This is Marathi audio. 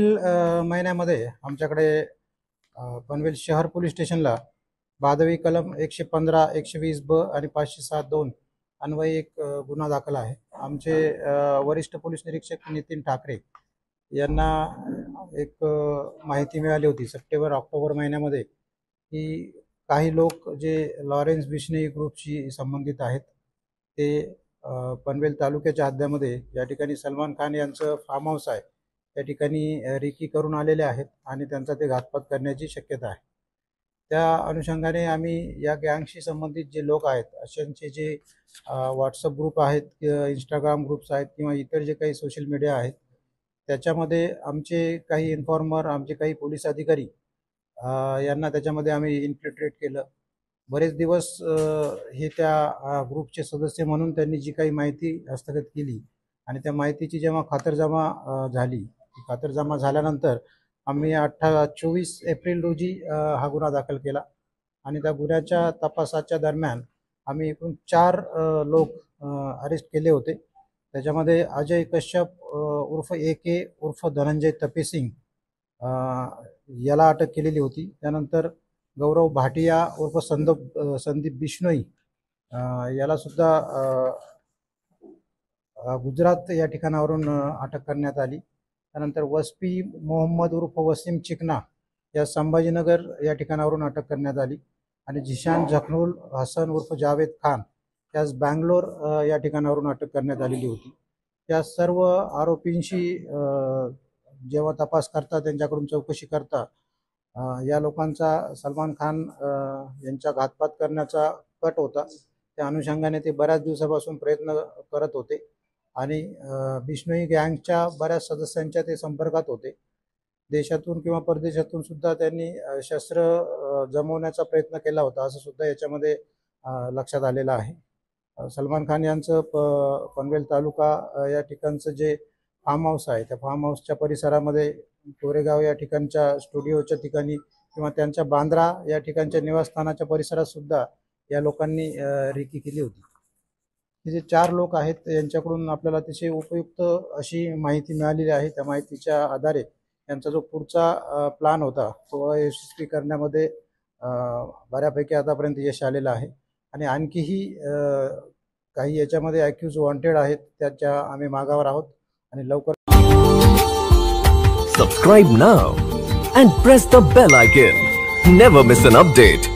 एप्रिल महिन्यामध्ये आमच्याकडे पनवेल शहर पोलीस स्टेशनला भादवी कलम 115, 120 ब आणि 507(2) अन्वये एक गुन्हा दाखल आहे। आमचे वरिष्ठ पोलीस निरीक्षक नितीन ठाकरे यांना एक माहिती मिळाली होती सप्टेंबर-ऑक्टोबर महिन्यामध्ये की काही लोक जे लॉरेन्स बिश्नोई ग्रुपशी संबंधित आहेत ते पनवेल तालुक्याच्या हद्दीमध्ये या ठिकाणी सलमान खान यांचं फार्म हाऊस आहे त्या ठिकाणी रेकी करून आलेले आहेत आणि त्यांचा ते घातपात करण्याची शक्यता आहे। त्या अनुषंगाने आम्ही या गँगशी संबंधित जे लोक आहेत अशांचे जे व्हॉट्सअप ग्रुप आहेत किंवा इंस्टाग्राम ग्रुप्स आहेत किंवा इतर जे काही सोशल मीडिया आहेत त्याच्यामध्ये आमचे काही इन्फॉर्मर, आमचे काही पोलीस अधिकारी यांना त्याच्यामध्ये आम्ही इन्फिल्ट्रेट केलं। बरेच दिवस हे त्या ग्रुपचे सदस्य म्हणून त्यांनी जी काही माहिती हस्तगत केली आणि त्या माहितीची जेव्हा खातरजमा झाली, खातरजमा झाल्यानंतर आम्ही 24 एप्रिल रोजी हा गुन्हा दाखल केला आणि त्या गुन्ह्याच्या तपासाच्या दरम्यान आम्ही एकूण 4 लोक अरेस्ट केले होते। त्याच्यामध्ये अजय कश्यप उर्फ AK उर्फ धनंजय तपेसिंग याला अटक केलेली होती। त्यानंतर गौरव भाटिया उर्फ संदीप बिश्नोई याला सुद्धा गुजरात या ठिकाणावरून अटक करण्यात आली। त्यानंतर वस्पी मोहम्मद उर्फ वसीम चिकना या संभाजीनगर या ठिकाणावरून अटक करण्यात आली आणि जिशान जखनुल हसन उर्फ जावेद खान यास बँगलोर या ठिकाणावरून अटक करण्यात आलेली होती। या सर्व आरोपींशी जेव्हा तपास करता, त्यांच्याकडून चौकशी करता या लोकांचा सलमान खान यांचा घातपात करण्याचा कट होता। त्या अनुषंगाने ते बऱ्याच दिवसापासून प्रयत्न करत होते आणि बिश्नोई गँगच्या बऱ्याच सदस्यांच्या ते संपर्कात होते। देशातून किंवा परदेशातून सुद्धा त्यांनी शस्त्र जमवण्याचा प्रयत्न केला होता असं सुद्धा याच्यामध्ये लक्षात आलेलं आहे। सलमान खान यांचं पनवेल तालुका या ठिकाणचं जे फार्म हाऊस आहे त्या फार्म हाऊसच्या परिसरामध्ये कोरेगाव या ठिकाणच्या स्टुडिओच्या ठिकाणी किंवा त्यांच्या बांद्रा या ठिकाणच्या निवासस्थानाच्या परिसरात सुद्धा या लोकांनी रेकी केली होती। हे जे 4 लोक आहेत यांच्याकडून आपल्याला अतिशय उपयुक्त अशी माहिती मिळालेली आहे। त्या माहितीच्या आधारे यांचा जो पुढचा प्लॅन होता तो यशस्वी करण्यामध्ये बऱ्यापैकी आतापर्यंत यश आलेलं आहे आणि आणखीही काही याच्यामध्ये ॲक्यूज वॉन्टेड आहेत त्याच्या आम्ही मागावर आहोत आणि लवकर Subscribe now and press the bell icon. Never miss an update.